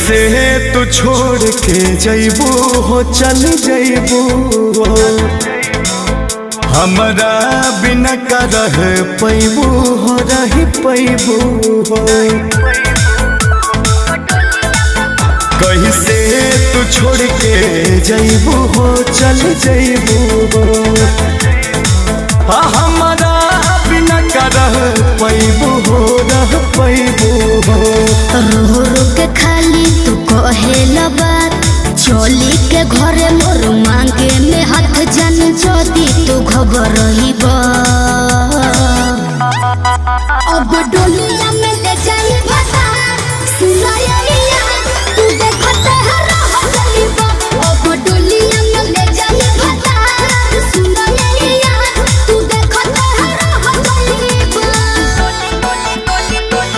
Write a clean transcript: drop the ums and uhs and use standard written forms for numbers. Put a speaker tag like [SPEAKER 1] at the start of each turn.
[SPEAKER 1] कैसे तू छोड़ के जइबू हो चल जइबू हमरा बिना का रह पैबू हो रही पैबू हो। कैसे तू छोड़ के जइबू हो चल जइबू हमरा बिना का रह पैबू हो रह पैबू हो।
[SPEAKER 2] रो रो के खाली तू कहेला बात चली के घरे मोर मांगे में हाथ जन जदी तू खबर रही अब डोलिया